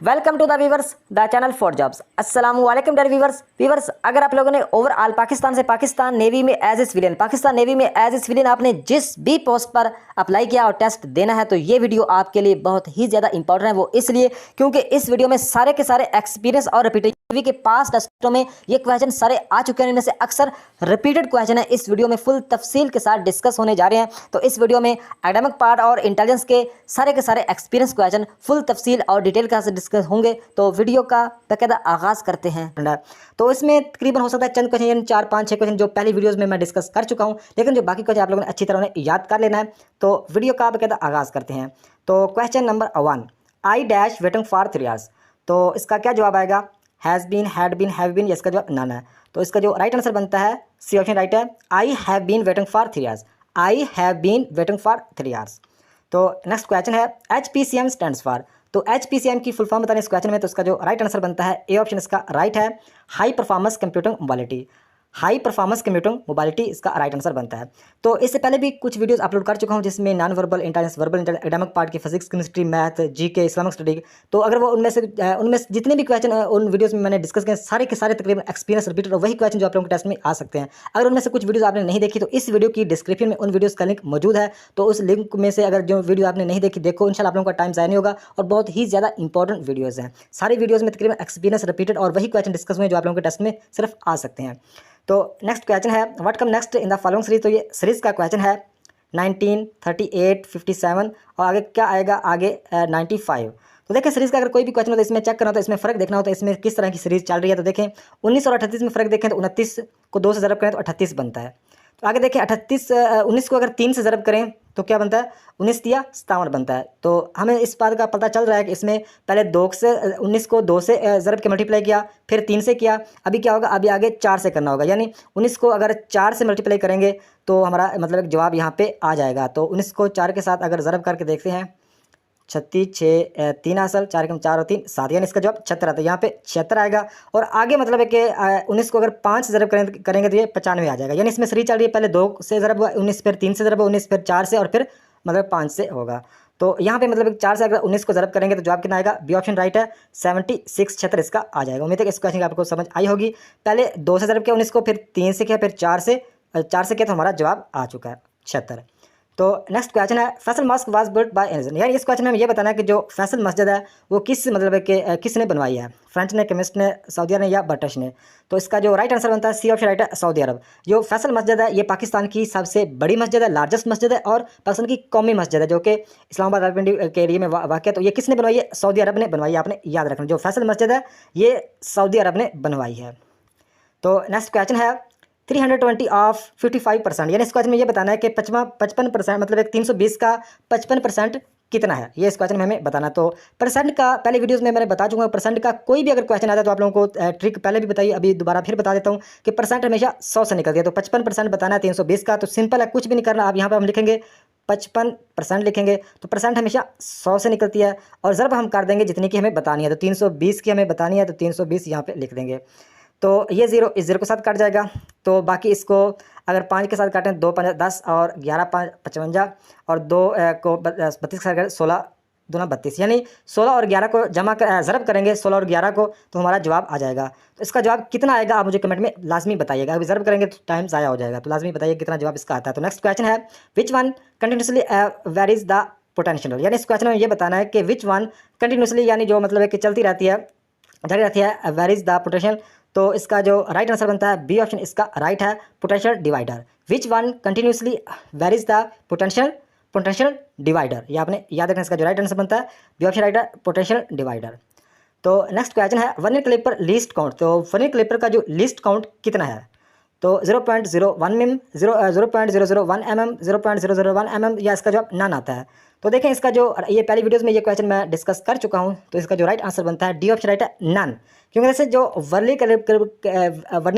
Welcome to the weavers the channel for jobs. अस्सलाम वालेकुम dear viewers, अगर आप लोगों ने ओवरऑल पाकिस्तान से पाकिस्तान नेवी में एज ए सिविलियन आपने जिस भी पोस्ट पर अप्लाई किया और टेस्ट देना है तो ये वीडियो आपके लिए बहुत ही ज़्यादा इंपॉर्टेंट है। वो इसलिए क्योंकि इस वीडियो में सारे के सारे एक्सपीरियंस और रिपीटेड के पास टेस्टों में ये क्वेश्चन सारे आ चुके हैं, इनमें से अक्सर रिपीटेड क्वेश्चन है। इस वीडियो में फुल तफसील के साथ डिस्कस होने जा रहे हैं। तो इस वीडियो में एकेडमिक पार्ट और इंटेलिजेंस के सारे एक्सपीरियंस क्वेश्चन फुल तफसील और डिटेल का डिस्कस होंगे। तो वीडियो का बाकायदा आगाज़ करते हैं। तो इसमें तकरीबन हो सकता है चंद क्वेश्चन 4-5-6 क्वेश्चन जो पहली वीडियोज़ में मैं डिस्कस कर चुका हूँ, लेकिन जो बाकी क्वेश्चन आप लोगों ने अच्छी तरह याद कर लेना है। तो वीडियो का बाकायदा आगाज़ करते हैं। तो question number 1, I dash waiting for 3 hours. तो इसका क्या जवाब आएगा? Has been, had been, have been, इसका जवाब नन है। तो इसका जो राइट आंसर बनता है सी ऑप्शन राइट है। I have been waiting for 3 hours. I have been waiting for 3 hours. तो नेक्स्ट क्वेश्चन है HPCM स्टैंड्स फॉर। तो HPCM की फुल फॉर्म बताने इस क्वेश्चन में, तो इसका जो राइट आंसर बनता है ए ऑप्शन इसका राइट है, high performance computing mobility. High performance computing mobility इसका राइट आंसर बनता है। तो इससे पहले भी कुछ वीडियोस अपलोड कर चुका हूं जिसमें non verbal intelligence, verbal intelligence, academic part की physics, chemistry, math, GK, Islamic study. तो अगर वो उनमें से जितने भी क्वेश्चन उन वीडियोस में मैंने डिस्कस किए सारे के सारे तकरीबन एक्सपीरियंस रिपीटेड और वही क्वेश्चन जो आप लोगों के टेस्ट में आ सकते हैं। अगर उनमें से कुछ वीडियोस आपने नहीं देखी तो इस वीडियो की डिस्क्रिप्शन में उन वीडियोस का लिंक मौजूद है। तो उस लिंक में से अगर जो वीडियो आपने नहीं देखी देखो, इंशाल्लाह आप लोगों का टाइम ज़ाया नहीं होगा और बहुत ही ज़्यादा इंपॉर्टेंट वीडियोज़ हैं। सारी वीडियोज़ में तकरीबन एक्सपीरियंस रिपीटेड और वही क्वेश्चन डिस्कस हुए जो आप लोगों के टेस्ट में सिर्फ आ सकते हैं। तो नेक्स्ट क्वेश्चन है what come next in the following series. तो ये सीरीज का क्वेश्चन है 19, 38, 57 और आगे क्या आएगा? आगे 95। तो देखें सीरीज का अगर कोई भी क्वेश्चन हो तो इसमें चेक करना हो तो इसमें फ़र्क देखना हो तो इसमें किस तरह की सीरीज चल रही है। तो देखें 19 और 38 में फ़र्क देखें तो 29 को 2 से ज़रब करें तो 38 बनता है। तो आगे देखें 19 को अगर 3 से ज़रब करें तो क्या बनता है? 19 तिया 57 बनता है। तो हमें इस बात का पता चल रहा है कि इसमें पहले 2 से 19 को 2 से ज़रब के मल्टीप्लाई किया, फिर 3 से किया, अभी क्या होगा? अभी आगे 4 से करना होगा। यानी 19 को अगर 4 से मल्टीप्लाई करेंगे तो हमारा मतलब एक जवाब यहाँ पे आ जाएगा। तो 19 को 4 के साथ अगर ज़रब करके देखते हैं 36, 6, 3 असल 4 कम 4 और 3 7, यानी इसका जवाब 76 आता है। यहाँ पे 76 आएगा। और आगे मतलब है कि 19 को अगर 5 से ज़रब करेंगे तो ये 95 आ जाएगा। यानी इसमें सीरीज चल रही है, पहले 2 से ज़रब हुआ 19, फिर 3 से ज़रब हुआ 19, फिर 4 से और फिर मतलब 5 से होगा। तो यहाँ पे मतलब 4 से अगर 19 को ज़रब करेंगे तो जवाब कितना आएगा? बी ऑप्शन राइट है, 76, 76 इसका आ जाएगा। उम्मीद है कि इस क्वेश्चन की आपको समझ आई होगी। पहले 2 से ज़रब किया 19 को, फिर 3 से किया, फिर 4 से किया तो हमारा जवाब आ चुका है 76। तो नेक्स्ट क्वेश्चन है फैसल मस्जिद वाज बिल्ट बाय एन। यानी इस क्वेश्चन में हमें ये बताना है कि जो फैसल मस्जिद है वो किस मतलब है कि किसने बनवाई है? फ्रेंच ने, केमिस्ट ने, सऊदी अरब ने या ब्रिटिश ने? तो इसका जो राइट आंसर बनता है सी ऑप्शन राइट है, सऊदी अरब। जो फैसल मस्जिद है ये पाकिस्तान की सबसे बड़ी मस्जिद है, लार्जेस्ट मस्जिद है और पाकिस्तान की कौमी मस्जिद है जो कि इस्लामाबाद रावलपिंडी के एरिया में वाक़ है। तो ये किसने बनवाई है? सऊदी अरब ने बनवाई है। आपने याद रखना, जो फैसल मस्जिद है ये सऊदी अरब ने बनवाई है। तो नेक्स्ट क्वेश्चन है 320 ऑफ 55%। यानी इस क्वेश्चन में ये बताना है कि 55% मतलब एक 320 का 55% कितना है, ये इस क्वेश्चन में हमें बताना। तो परसेंट का पहले वीडियोस में मैंने बता चुका हूँ। परसेंट का कोई भी अगर क्वेश्चन आता है तो आप लोगों को ट्रिक पहले भी बताइए, अभी दोबारा फिर बता देता हूँ कि परसेंट हमेशा 100 से निकलती है। तो 55% बताना है 320 का। तो सिंपल है, कुछ भी नहीं करना। आप यहाँ पर हम लिखेंगे 55% लिखेंगे तो परसेंट हमेशा 100 से निकलती है और ज़रब हम कर देंगे जितनी की हमें बतानी है। तो 320 की हमें बतानी है तो 320 यहाँ पर लिख देंगे। तो ये 0 इस 0 के साथ कट जाएगा। तो बाकी इसको अगर 5 के साथ काटें 2 5 10 और 11 5 55 और 2 को 32 के साथ 16 दूना 32, यानी 16 और 11 को जमा कर ज़रब करेंगे 16 और 11 को तो हमारा जवाब आ जाएगा। तो इसका जवाब कितना आएगा आप मुझे कमेंट में लाजमी बताइएगा। अभी ज़रब करेंगे तो टाइम ज़ाया हो जाएगा, तो लाजमी बताइए कितना जवाब इसका आता है। तो नेक्स्ट क्वेश्चन है which one continuously varies the potential. यानी इस क्वेश्चन में ये बताना है कि विच वन कंटिन्यूसली यानी जो मतलब है कि चलती रहती है, जारी रहती है, वेरीज द पोटेंशियल। तो इसका जो राइट आंसर बनता है बी ऑप्शन इसका राइट है, potential divider. Which one continuously varies the potential divider. ये आपने याद रखना। इसका जो राइट आंसर बनता है बी ऑप्शन राइट है, पोटेंशियल डिवाइडर। तो नेक्स्ट क्वेश्चन है वर्नियर कैलिपर लीस्ट काउंट। तो वर्नियर कैलिपर का जो लीस्ट काउंट कितना है? तो 0.01 mm, 0.001 mm, 0.001 mm या इसका जवाब नन आता है। तो देखें इसका जो ये पहली वीडियोस में ये क्वेश्चन मैं डिस्कस कर चुका हूँ। तो इसका जो राइट आंसर बनता है डी ऑप्शन राइट है, नन। क्योंकि जैसे जो वर्नियर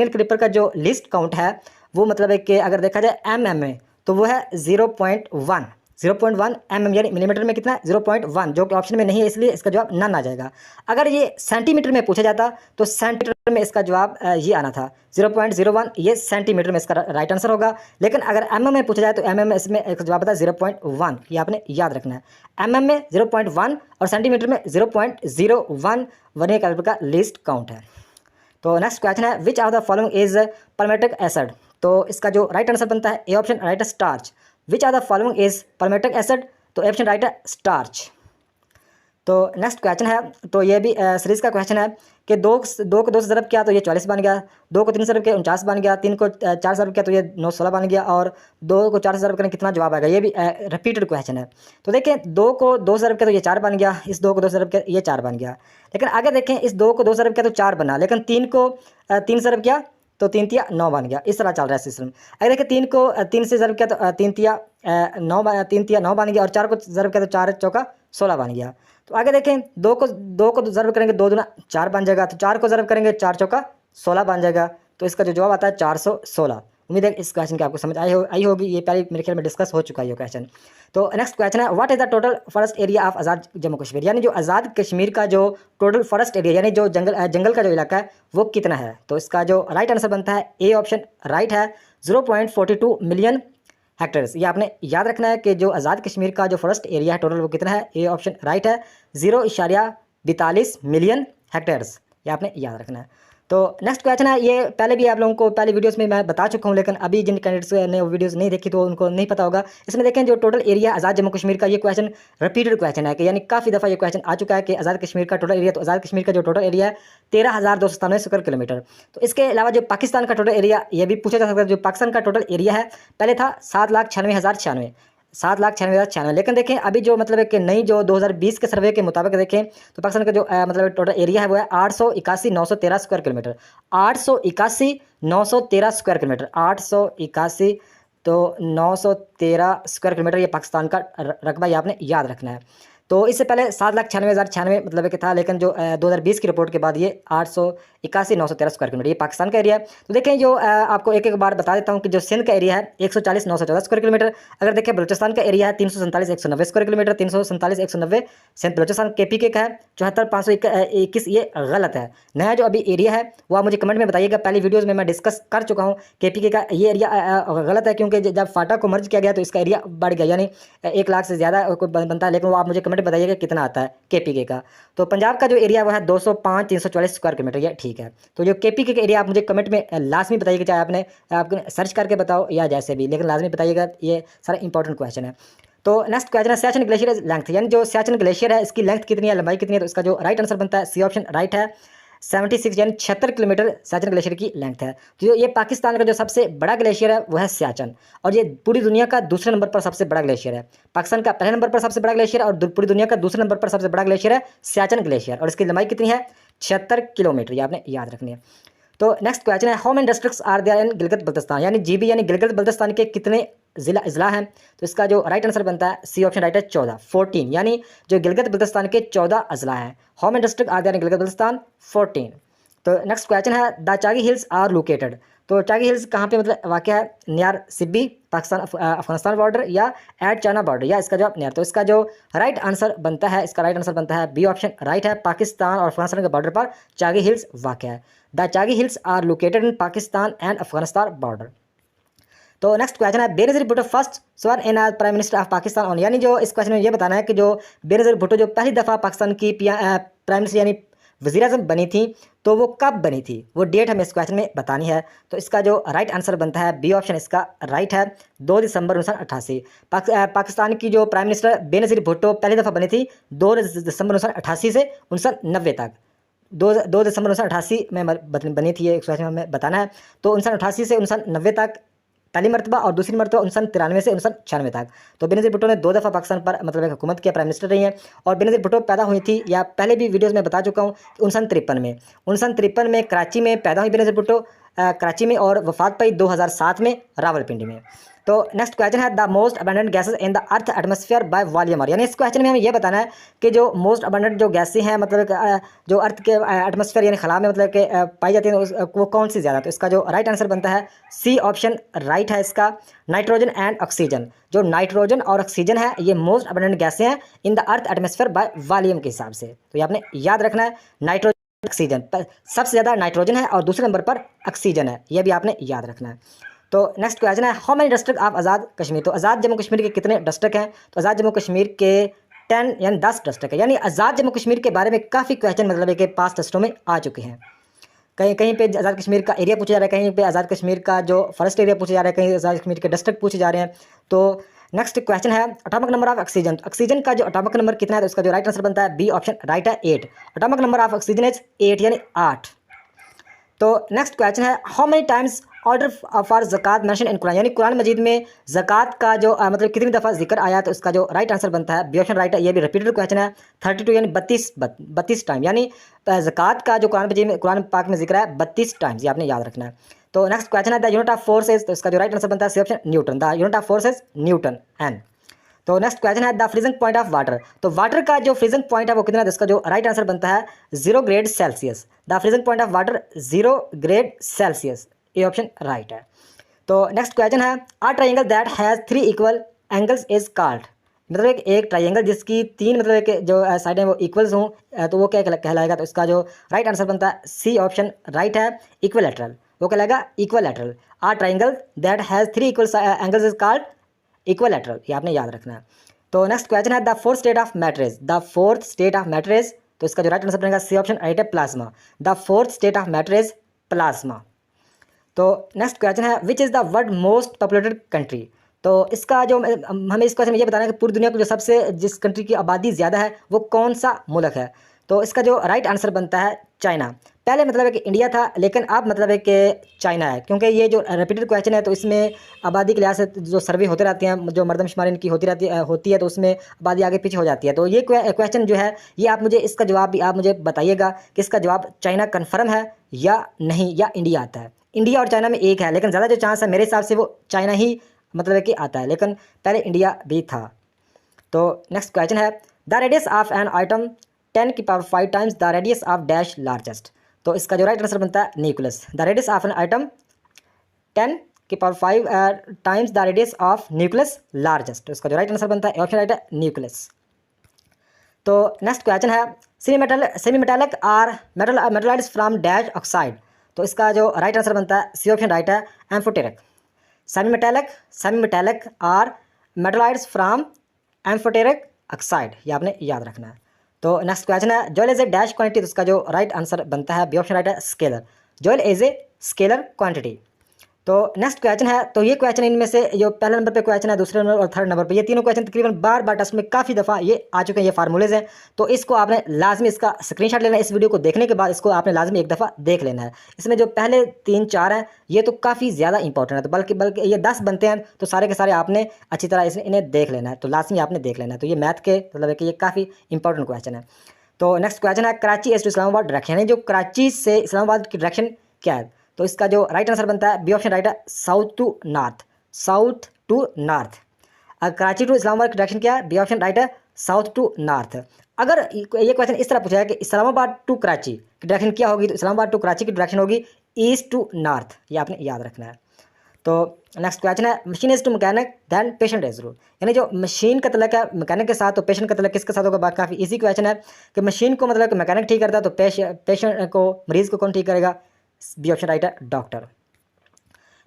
कैलिपर का जो लिस्ट काउंट है वो मतलब है कि अगर देखा जाए mm में तो वो है 0.1। 0.1 mm यानी मिलीमीटर में कितना है 0.1, जो कि ऑप्शन में नहीं है, इसलिए इसका जवाब नन आ जाएगा। अगर ये सेंटीमीटर में पूछा जाता तो सेंटीमीटर में इसका जवाब ये आना था 0.01, ये सेंटीमीटर में इसका राइट आंसर होगा। लेकिन अगर mm में पूछा जाए तो mm में इसमें एक जवाब आता है 0.1, ये आपने याद रखना है। mm में 0.1 और सेंटीमीटर में 0.01 वर्नियर कैलिपर का लीस्ट काउंट है। तो नेक्स्ट क्वेश्चन है which of the following is polymeric acid. तो इसका जो राइट आंसर बनता है ए ऑप्शन राइट है starch. Which of the following is polymeric acid, तो ऑप्शन राइट है स्टार्च। तो नेक्स्ट क्वेश्चन है, तो ये भी सीरीज का क्वेश्चन है कि दो को 2 से ज़रब किया तो ये 44 बन गया, 2 को 3 से ज़रब किया 49 बन गया, 3 को 4 से ज़रब किया तो ये 916 बन गया, और 2 को 4 से ज़रब करें कितना जवाब आएगा। ये भी रिपीटेड क्वेश्चन है। तो देखें 2 को 2 से ज़रब किया तो ये 4 बन गया, इस 2 को 2 से ज़रब किया ये 4 बन गया। लेकिन आगे देखें इस 2 को 2 से ज़रब किया तो 4 बना, लेकिन 3 को 3 से ज़रब किया तो 3 तिया 9 बन गया। इस तरह चल रहा है सिस्टम। अगर देखिए 3 को 3 से ज़रब किया तो 3 तिया 9 बन गया, और 4 को ज़रब किया तो 4 चौका 16 बन गया। तो आगे देखें 2 को ज़रब करेंगे 2 दूना 4 बन जाएगा, तो 4 को ज़रब करेंगे 4 चौका 16 बन जाएगा। तो इसका जो जवाब आता है 416। उम्मीद है इस क्वेश्चन की आपको समझ आई होगी। ये पहले मेरे ख्याल में डिस्कस हो चुका है ये क्वेश्चन। तो नेक्स्ट क्वेश्चन है what is the total forest area of Azad Jammu Kashmir, यानी जो आज़ाद कश्मीर का जो टोटल फॉरेस्ट एरिया यानी जो जंगल का जो इलाका है वो कितना है। तो इसका जो राइट आंसर बनता है ए ऑप्शन राइट है 0.42 मिलियन हेक्टेयर्स। ये आपने याद रखना है कि जो आज़ाद कश्मीर का जो फॉरेस्ट एरिया है टोटल वो कितना है। ए ऑप्शन राइट है 0.42 मिलियन हेक्टेयर्स, ये आपने याद रखना है। तो नेक्स्ट क्वेश्चन है, ये पहले भी आप लोगों को पहले वीडियोस में मैं बता चुका हूँ, लेकिन अभी जिन कैंडिडेट्स ने वो वीडियोस नहीं देखी तो उनको नहीं पता होगा। इसमें देखें जो टोटल एरिया आज़ाद जम्मू कश्मीर का, ये क्वेश्चन रिपीटेड क्वेश्चन है कि यानी काफ़ी दफ़ा ये क्वेश्चन आ चुका है कि आज़ाद कश्मीर का टोटल एरिया। तो आज़ाद कश्मीर का जो टोटल एरिया है 13,297 स्क्वायर किलोमीटर। तो इसके अलावा जो पाकिस्तान का टोटल एरिया ये भी पूछा जा सकता है। जो पाकिस्तान का टोटल एरिया है पहले था 7,96,096, 7,96,096। लेकिन देखें अभी जो मतलब है कि नई जो 2020 के सर्वे के मुताबिक देखें तो पाकिस्तान का जो मतलब टोटल एरिया है वो है 881,913 स्क्वायर किलोमीटर, 881,913 स्क्वायर किलोमीटर, 881 तो 913 स्क्वायर किलोमीटर ये पाकिस्तान का रकबा, ये आपने याद रखना है। तो इससे पहले 7,96,096 मतलब है कि था, लेकिन जो 2020 की रिपोर्ट के बाद ये 881,913 स्क्वायर किलोमीटर ये पाकिस्तान का एरिया है। तो देखें जो आपको एक बार बता देता हूँ कि जो सिंध का एरिया है 140,914 स्क्वायर किलोमीटर। अगर देखें बलूचिस्तान का एरिया है 347,190 square kilometre, 347,190 Sindh Balochistan KPK का है। 74,521 ये गलत है। नया जो अभी एरिया है वो आप मुझे कमेंट में बताइएगा। पहली वीडियोज़ में मैं डिस्कस कर चुका हूँ KPK का ये एरिया गलत है, क्योंकि जब फाटा को मर्ज किया गया तो इसका एरिया बढ़ गया, यानी 1 लाख से ज़्यादा बनता है। लेकिन वो आप मुझे कमेंट बताइएगा कितना आता है KPK का। तो पंजाब का जो एरिया वो है 205,344 स्क्वायर किलोमीटर, ये ठीक है। तो जो KPK का एरिया आप मुझे कमेंट में लाजमी बताइएगा, चाहे आपने सर्च करके बताओ या जैसे भी, लेकिन लाजमी बताइएगा। ये सारा इंपॉर्टेंट क्वेश्चन है। तो नेक्स्ट क्वेश्चन है सियाचिन ग्लेशियर लेंथ, यानी जो सियाचिन ग्लेशियर है इसकी लेंथ कितनी है, लंबाई कितनी है। तो इसका जो राइट आंसर बनता है सी ऑप्शन राइट है 76 यानी 76 किलोमीटर सियाचिन ग्लेशियर की लेंथ है। तो ये पाकिस्तान का जो सबसे बड़ा ग्लेशियर है वो है सियाचिन, और ये पूरी दुनिया का दूसरे नंबर पर सबसे बड़ा ग्लेशियर है। पाकिस्तान का पहले नंबर पर सबसे बड़ा ग्लेशियर और पूरी दुनिया का दूसरे नंबर पर सबसे बड़ा ग्लेशियर है सियाचिन ग्लेशियर, और इसकी लंबाई कितनी है 76 किलोमीटर, ये आपने याद रखनी है। तो नेक्स्ट क्वेश्चन है how many districts are there in Gilgit Baltistan, यानी GB यानी गिलगित बल्तिस्तान के कितने ज़िला हैं। तो इसका जो राइट आंसर बनता है सी ऑप्शन राइट है 14, यानी जो गिलगित बल्तिस्तान के 14 अजला हैं। How many district are there in Gilgit Baltistan 14। तो नेक्स्ट क्वेश्चन है the Chagai hills are located, तो चागी हिल्स कहाँ पे मतलब वाक़ है, नियर सिब्बी पाकिस्तान अफगानिस्तान बॉर्डर या एट चाइना बॉर्डर, या इसका जवाब नियर। तो इसका जो राइट आंसर बनता है, इसका राइट आंसर बनता है बी ऑप्शन राइट है, पाकिस्तान और अफगानिस्तान के बॉर्डर पर चागी हिल्स वाक़ है। The Chagai hills are located in Pakistan and Afghanistan border. तो नेक्स्ट क्वेश्चन है Benazir Bhutto first sworn in prime minister of Pakistan on, यानी जो इस क्वेश्चन में ये बताना है कि जो बेनज़ीर भुट्टो जो पहली दफ़ा पाकिस्तान की प्राइम मिनिस्टर यानी वज़ीर-ए-आज़म बनी थी तो वो कब बनी थी, वो डेट हमें इस क्वेश्चन में बतानी है। तो इसका जो राइट आंसर बनता है बी ऑप्शन इसका राइट है 2 दिसंबर 1988। पाकिस्तान की जो प्राइम मिनिस्टर बेनज़ीर भुट्टो पहली दफ़ा बनी थी 2 दिसंबर 1988 से 1990 तक। 2 दिसंबर 1988 में बनी थी, ये इस क्वेश्चन में हमें बताना है। तो 1988 से 1990 तक पहली मरतबा, और दूसरी मरतबा 1993 से 1996 तक। तो बेनज़ीर भुट्टो ने 2 दफ़ा पाकिस्तान पर मतलब एक हुकूमत किया, प्राइम मिनिस्टर रही हैं। और बेनज़ीर भुट्टो पैदा हुई थी, या पहले भी वीडियोस में बता चुका हूँ, 1953 में कराची में पैदा हुई बेनज़ीर भुट्टो कराची में, और वफात पाई 2007 में रावलपिंडी में। तो नेक्स्ट क्वेश्चन है the most abundant gases in the earth atmosphere by volume are, यानी इस क्वेश्चन में हमें ये बताना है कि जो मोस्ट अबंडेंट जो गैसें हैं मतलब जो अर्थ के एटमॉस्फेयर यानी खला में मतलब कि पाई जाती है वो कौन सी ज़्यादा। तो इसका जो राइट आंसर बनता है सी ऑप्शन राइट है इसका, नाइट्रोजन एंड ऑक्सीजन। जो नाइट्रोजन और ऑक्सीजन है ये मोस्ट अबंडेंट गैसें हैं इन the earth atmosphere by volume के हिसाब से। तो ये आपने याद रखना है, नाइट्रोजन ऑक्सीजन सबसे ज़्यादा नाइट्रोजन है और दूसरे नंबर पर ऑक्सीजन है, यह भी आपने याद रखना है। तो नेक्स्ट क्वेश्चन है how many district of Azad Kashmir. तो आज़ाद जम्मू कश्मीर के कितने डिस्ट्रिक्ट हैं। तो आज़ाद जम्मू कश्मीर के 10 यानी 10 डिस्ट्रिक्ट है। यानी आज़ाद जम्मू कश्मीर के बारे में काफ़ी क्वेश्चन मतलब है कि पास टेस्टों में आ चुके हैं। कहीं कहीं पे आज़ाद कश्मीर का एरिया पूछा जा रहा है, कहीं पे आज़ाद कश्मीर का जो फॉरेस्ट एरिया पूछा जा रहा है, कहीं आज़ाद कश्मीर के डिस्ट्रिक्ट पूछे जा रहे हैं। तो नेक्स्ट क्वेश्चन है atomic number of oxygen. Oxygen का जो एटॉमिक नंबर कितना है, तो इसका जो राइट आंसर बनता है बी ऑप्शन राइट है 8। Atomic number of oxygen is 8 यानी 8। तो नेक्स्ट क्वेश्चन है how many times order for zakat mention in Quran, यानी कुरान मजीद में ज़कात का जो मतलब कितनी दफ़ा जिक्र आया। तो इसका जो राइट आंसर बनता है बी ऑप्शन राइट है, ये भी रिपीटेड क्वेश्चन है 32 यानी 32 टाइम, यानी ज़कात का जो कुरान मजीद में कुरान पाक में जिक्र है 32 टाइम्स, ये आपने याद रखना है। तो नेक्स्ट क्वेश्चन है the unit of force is. तो इसका जो राइट आंसर बनता है C option newton, the unit of force is newton N. तो नेक्स्ट क्वेश्चन है the freezing point of water. तो वाटर का जो फ्रीजिंग पॉइंट है वो कितना है। तो इसका जो राइट आंसर बनता है 0 grade Celsius, the freezing point of water 0 grade Celsius, ये ऑप्शन राइट है। तो नेक्स्ट क्वेश्चन है a triangle that has 3 equal angles is called, मतलब एक ट्राइंगल जिसकी 3 मतलब कि जो साइडें वो इक्वल्स हों तो वो क्या कहलाएगा। तो इसका जो राइट आंसर बनता है सी ऑप्शन राइट है इक्विलैटरल, वो कहलाएगा equilateral. A triangle that has 3 equal angles is called equilateral, ये आपने याद रखना है। तो नेक्स्ट क्वेश्चन है the fourth state of matter is, the fourth state of matter is. तो इसका जो राइट आंसर बनेगा सी ऑप्शन राइट है plasma, the fourth state of matter is plasma. तो नेक्स्ट क्वेश्चन है which is the world most populated country. तो इसका जो हमें इस क्वेश्चन में ये बताना है कि पूरी दुनिया को जो सबसे जिस कंट्री की आबादी ज़्यादा है वो कौन सा मुल्क है। तो इसका जो राइट आंसर बनता है चाइना। पहले मतलब है कि इंडिया था लेकिन अब मतलब है कि चाइना है, क्योंकि ये जो रिपीटेड क्वेश्चन है तो इसमें आबादी के लिहाज से जो सर्वे होते रहते हैं, जो मरदमशुमारी इनकी होती है तो उसमें आबादी आगे पीछे हो जाती है। तो ये क्वेश्चन जो है ये आप मुझे इसका जवाब भी आप मुझे बताइएगा कि इसका जवाब चाइना कन्फर्म है या नहीं, या इंडिया आता है। इंडिया और चाइना में एक है लेकिन ज़्यादा जो चांस है मेरे हिसाब से वो चाइना ही मतलब है कि आता है, लेकिन पहले इंडिया भी था। तो नेक्स्ट क्वेश्चन है the radius of an atom 10 की power 5 times the radius of dash largest. तो इसका जो राइट आंसर बनता है nucleus, the radius of an atom 10 की power 5 times the radius of nucleus largest. तो इसका जो राइट आंसर बनता है ऑप्शन राइट है न्यूक्लियस। तो नेक्स्ट क्वेश्चन है semi metallic are metalloids from dash oxide. तो इसका जो राइट आंसर बनता है सी ऑप्शन राइट है amphoteric, semi metallic are metalloids from amphoteric oxide, ये आपने याद रखना है। तो नेक्स्ट क्वेश्चन है joule as a dash quantity. तो इसका जो राइट आंसर बनता है बी ऑप्शन राइट है scalar, joule as a scalar quantity. तो नेक्स्ट क्वेश्चन है, तो ये क्वेश्चन इनमें से जो पहले नंबर पे क्वेश्चन है, दूसरे नंबर और थर्ड नंबर पे, ये तीनों क्वेश्चन तकरीबन बार बार टेस्ट में काफ़ी दफ़ा ये आ चुके हैं, ये फार्मूलेज हैं। तो इसको आपने लाजमी इसका स्क्रीनशॉट लेना है, इस वीडियो को देखने के बाद इसको आपने लाजमी एक दफ़ा देख लेना है। इसमें जो पहले 3-4 हैं ये तो काफ़ी ज़्यादा इंपॉर्टेंट है, तो बल्कि ये 10 बनते हैं तो सारे के सारे आपने अच्छी तरह इन्हें देख लेना है, तो लाजमी आपने देख लेना है। तो ये मैथ के मतलब है कि ये काफ़ी इंपॉर्टेंट क्वेश्चन है। तो नेक्स्ट क्वेश्चन है Karachi edge to Islamabad direction, यानी जो कराची से इस्लामाबाद की डायरेक्शन क्या है। तो इसका जो राइट आंसर बनता है बी ऑप्शन राइट है south to north. Karachi to Islamabad की डायरेक्शन क्या है, बी ऑप्शन राइट है साउथ टू नॉर्थ। अगर ये क्वेश्चन इस तरह पूछा है कि इस्लामाबाद टू कराची की डायरेक्शन क्या होगी, तो इस्लामाबाद टू कराची की डायरेक्शन होगी ईस्ट टू नॉर्थ, ये आपने याद रखना है। तो नेक्स्ट क्वेश्चन है machine is to mechanic than patient is rule, यानी जो मशीन का तल्लुक है मैकेनिक के साथ तो पेशेंट का तल्लुक किसके साथ होगा। बात काफ़ी इजी क्वेश्चन है कि मशीन को मतलब मैकेनिक ठीक करता है तो पेशेंट को मरीज़ को कौन ठीक करेगा, बी ऑप्शन राइट है डॉक्टर।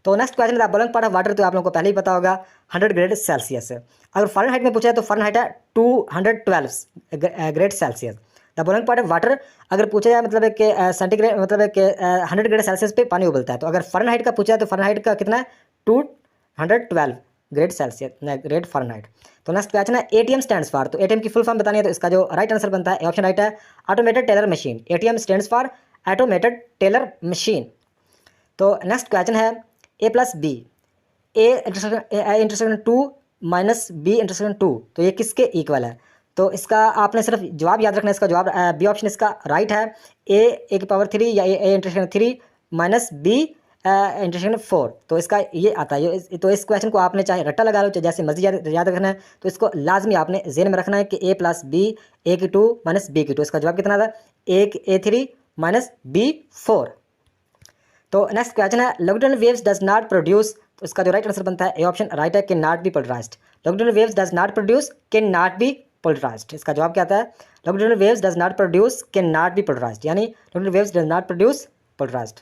तो नेक्स्ट क्वेश्चन है बॉइलिंग पॉइंट ऑफ वाटर, तो आप लोगों को पहले ही पता होगा 100 ग्रेड सेल्सियस। अगर फ़ारेनहाइट में पूछा है तो फ़ारेनहाइट है 212 grade Celsius. The boiling point of water अगर पूछा जाए मतलब है कि सेंटीग्रेड मतलब है कि 100 ग्रेड सेल्सियस पे पानी उबलता है, तो अगर फ़ारेनहाइट का पूछा है तो फ़ारेनहाइट का कितना है 212 ग्रेड सेल्सियस ग्रेड फ़ारेनहाइट। तो नेक्स्ट क्वेश्चन है एटीएम स्टैंड्स फॉर, तो एटीएम की फुल फॉर्म बतानी है, तो इसका जो राइट आंसर बनता है ऑप्शन राइट है automated teller machine, ATM stands for automated teller machine. तो नेक्स्ट क्वेश्चन है A plus B, A intersection 2 minus B intersection 2, तो ये किसके इक्वल है। तो इसका आपने सिर्फ जवाब याद रखना है, इसका जवाब बी ऑप्शन इसका राइट है ए की पावर 3 या A intersection 3 minus B intersection 4, तो इसका ये आता है। तो इस क्वेश्चन को आपने चाहे रट्टा लगा लो, चाहे जैसे मर्जी याद रखना है, तो इसको लाजमी आपने जेहन में रखना है कि a प्लस बी a की 2 माइनस b की 2। इसका जवाब कितना था? a3 minus b4। तो नेक्स्ट क्वेश्चन है longitudinal waves does not produce, तो इसका जो राइट आंसर बनता है ए ऑप्शन राइट है, can not be polarised. Longitudinal waves does not produce can not be polarised. इसका जवाब क्या आता है? Longitudinal waves does not produce can not be polarised, यानी longitudinal waves does not produce polarised.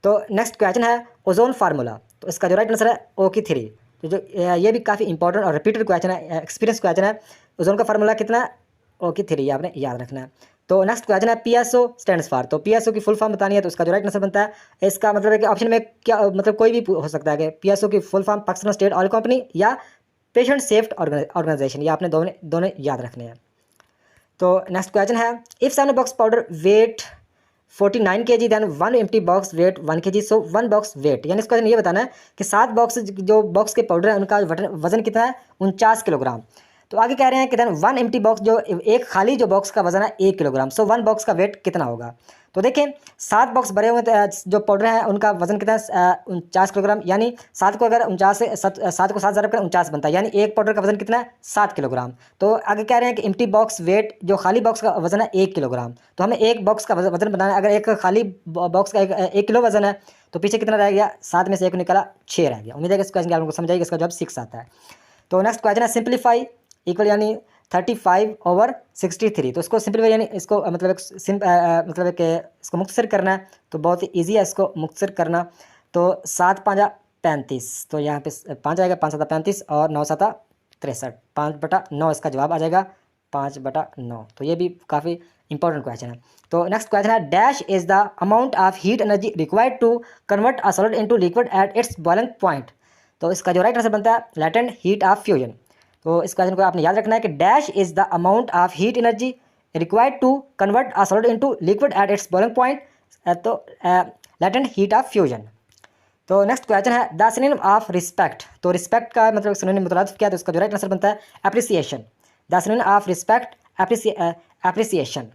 तो next question है ozone formula, तो इसका जो राइट आंसर है O3। तो जो ये भी काफ़ी इंपॉर्टेंट और रिपीटेड क्वेश्चन है, एक्सपीरियंस क्वेश्चन है। ओजोन का फार्मूला कितना है? O3, आपने याद रखना है। तो नेक्स्ट क्वेश्चन है PSO स्टैंड्स फॉर, तो PSO की फुल फॉर्म बतानी है, तो इसका जो राइट आंसर बनता है, इसका मतलब है कि ऑप्शन में क्या मतलब कोई भी हो सकता है कि PSO की full form Pakistan state oil company या पेशेंट सेफ्टी ऑर्गेनाइजेशन, ये आपने दोनों याद रखने हैं। तो नेक्स्ट क्वेश्चन है if 7 box powder weight 49 kg then 1 empty box weight 1 kg, so 1 box weight, यानी इसका ये बताना है कि 7 बॉक्स जो बॉक्स के पाउडर है उनका वजन कितना है? 49 किलोग्राम। तो आगे कह रहे हैं कि देन 1 एम्प्टी बॉक्स, जो एक खाली जो बॉक्स का वजन है 1 किलोग्राम, सो 1 बॉक्स का वेट कितना होगा? तो देखें 7 बॉक्स भरे हुए जो पाउडर हैं उनका वजन कितना है? 49 किलोग्राम, यानी 7 को अगर 49 से 7 को 7 ज़रब करें 49 बनता है, यानी एक पाउडर का वजन कितना है? 7 किलोग्राम। तो आगे कह रहे हैं कि एम्प्टी बॉक्स वेट, जो खाली बॉक्स का वजन है 1 किलोग्राम, तो हमें एक बॉक्स का वजन बनाना है। अगर एक खाली बॉक्स का 1 किलो वजन है तो पीछे कितना रह गया? 7 में से 1 निकला 6 रह गया। उम्मीद है कि इस क्वेश्चन की आपको समझ आएगी, इसका जवाब 6 आता है। तो नेक्स्ट क्वेश्चन है सिंप्लीफाई इक्वल, यानी 35/63, तो इसको सिंपलीफाई यानी इसको मतलब इसको मुख्तसर करना है, तो बहुत ही ईजी है इसको मुख्तसर करना। तो 7 5 35, तो यहाँ पे 5 आएगा, 5 7 35 और 9 7 63, 5/9 इसका जवाब आ जाएगा, 5/9। तो ये भी काफ़ी इंपॉर्टेंट क्वेश्चन है। तो नेक्स्ट क्वेश्चन है dash is the amount of heat energy required to convert a solid into liquid at its boiling point. तो इसका जो राइट आंसर बनता है लैटेंट हीट ऑफ फ्यूजन। तो इस क्वेश्चन को आपने याद रखना है कि dash is the amount of heat energy required to convert a solid into liquid at its boiling point, तो लैटेंट हीट ऑफ फ्यूजन। तो नेक्स्ट क्वेश्चन है द सिनोनिम ऑफ रिस्पेक्ट, तो रिस्पेक्ट का मतलब सिनोनिम मुतरादिफ क्या है? तो इसका जो राइट आंसर बनता है appreciation. The synonym of respect appreciation.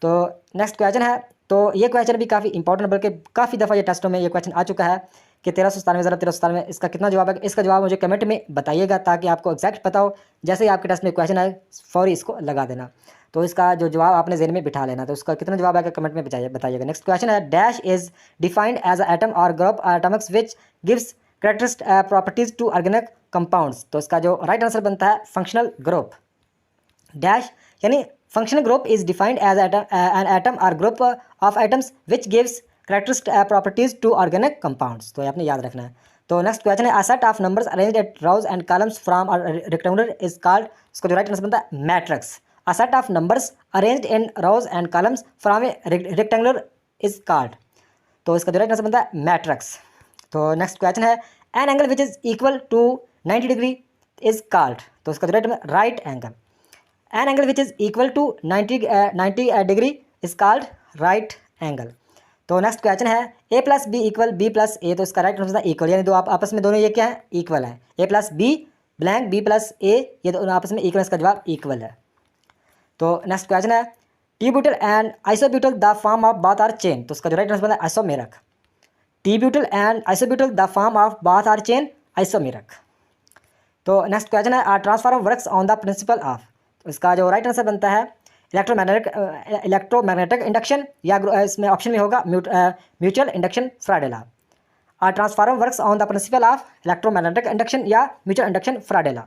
तो नेक्स्ट क्वेश्चन है, तो ये क्वेश्चन भी काफ़ी इंपॉर्टेंट, बल्कि काफ़ी दफ़ा ये टेस्टों में ये क्वेश्चन आ चुका है कि 1397 ज़रा 1397 इसका कितना जवाब है? इसका जवाब मुझे कमेंट में बताइएगा ताकि आपको एग्जैक्ट पता हो। जैसे ही आपके टेस्ट में क्वेश्चन आए फौरी इसको लगा देना। तो इसका जो जवाब आपने ज़हन में बिठा लेना, तो उसका कितना जवाब आएगा कमेंट में बताइएगा। नेक्स्ट क्वेश्चन है dash is defined as a atom और group atomics which gives characteristic properties to organic compounds. तो इसका जो राइट आंसर बनता है फंक्शनल ग्रुप। डैश यानी functional group is defined as an atom और group of atoms which gives characteristic properties to organic compounds, तो ये आपने याद रखना है। तो नेक्स्ट क्वेश्चन है a set of numbers arranged at rows and columns from a rectangular is called, इसका जो राइट आंसर बनता है matrix. A set of numbers arranged in rows and columns from a rectangular is called, तो इसका जो right answer बनता है matrix. तो नेक्स्ट क्वेश्चन है an angle which is equal to 90 degree is called, तो इसका जो right angle. An angle which is equal to 90 degree is called right angle. तो नेक्स्ट क्वेश्चन है a plus B equal B plus A, तो इसका right answer है equal, यानी दो आप आपस में दोनों ये क्या है? इक्वल है। a plus B blank B plus A, ये दोनों आपस में इक्वल, इसका जवाब इक्वल है। तो नेक्स्ट क्वेश्चन है T butyl and isobutyl the form of both are chain, तो इसका जो राइट आंसर बनता है isomeric. T butyl and isobutyl the form of both are chain isomeric. तो नेक्स्ट क्वेश्चन है a transformer works on the principle of, तो इसका जो राइट आंसर बनता है इलेक्ट्रोमैग्नेटिक इंडक्शन, या इसमें ऑप्शन में होगा mutual induction Faraday law. Are transformer works on the principle of electromagnetic induction या म्यूचुअल इंडक्शन फैराडे लॉ।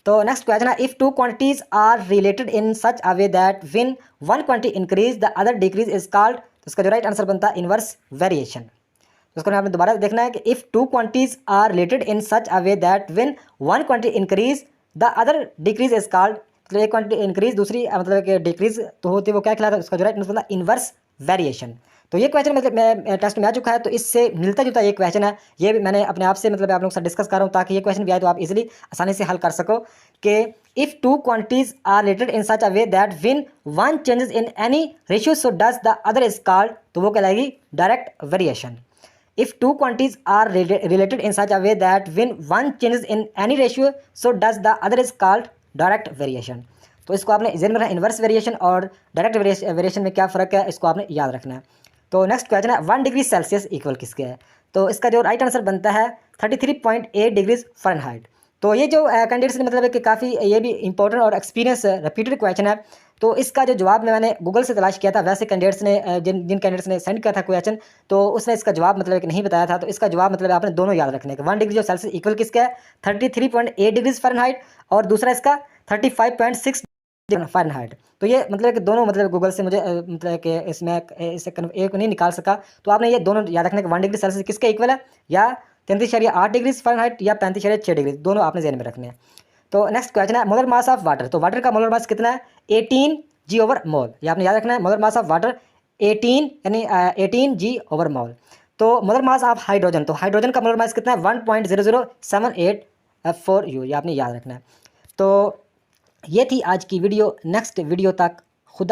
तो नेक्स्ट क्वेश्चन है if two quantities are related in such a way that when one quantity increase the other decrease is called, तो इसका जो right answer बनता है inverse variation. तो इसको आपने दोबारा देखना है कि if two quantities are related in such a way that when one quantity increase the other decrease is called, तो एक क्वांटिटी इंक्रीज दूसरी मतलब कि डिक्रीज तो होती है वो क्या कहलाता है? उसका जो राइट आंसर बनता है इनवर्स वेरिएशन। तो ये क्वेश्चन मतलब मैं टेस्ट में आ चुका है, तो इससे मिलता जुलता ये क्वेश्चन है, ये भी मैंने अपने आप से मतलब आप लोगों के साथ डिस्कस कर रहा हूँ ताकि ये क्वेश्चन भी आए तो आप इजीली आसानी से हल कर सको कि if two quantities are related in such a way that when one changes in any ratio so does the other is called, तो वो कहलाएगी direct variation. If two quantities are related in such a way that when one changes in any ratio so does the other is called direct variation. तो इसको आपने ज़हन में रखना inverse variation और डायरेक्ट वेरिएशन में क्या फ़र्क है, इसको आपने याद रखना है। तो नेक्स्ट क्वेश्चन है 1 डिग्री सेल्सियस इक्वल किसके है। तो इसका जो राइट आंसर बनता है 33.8 डिग्रीज फ़ारेनहाइट। तो ये जो कैंडिडेट्स ने मतलब है कि काफ़ी ये भी इंपॉर्टेंट और एक्सपीरियंस रिपीटेड क्वेश्चन है। तो इसका जो जवाब मैंने गूगल से तलाश किया था, वैसे कैंडिडेट्स ने जिन कैंडिडेट्स ने सेंड किया था क्वेश्चन, तो उसने इसका जवाब मतलब कि नहीं बताया था। तो इसका जवाब मतलब आपने दोनों याद रखने का, 1 डिग्री जो सेल्सियस इक्वल किसका है 33.8 डिग्रीज फ़ारेनहाइट, और दूसरा इसका 35.6 फ़ारेनहाइट। तो ये मतलब कि दोनों मतलब गूगल से मुझे मतलब कि इसमें इससे एक नहीं निकाल सका। तो आपने ये दोनों याद रखने के 1 डिग्री सेल्सियस किसके इक्वल है, या 33.8 डिग्री फ़ारेनहाइट या 35.6 डिग्री, दोनों आपने ज़हन में रखने हैं। तो नेक्स्ट क्वेश्चन है मोलर मास ऑफ वाटर। तो वाटर का मोलर मास कितना है 18 जी ओवर मोल। ये आपने याद रखना है, मोलर मास ऑफ वाटर 18 यानी 18 जी ओवर मोल। तो मोलर मास ऑफ हाइड्रोजन, तो हाइड्रोजन का मोलर मास कितना है 1.0078 यू, ये आपने याद रखना है। तो ये थी आज की वीडियो। नेक्स्ट वीडियो तक खुदा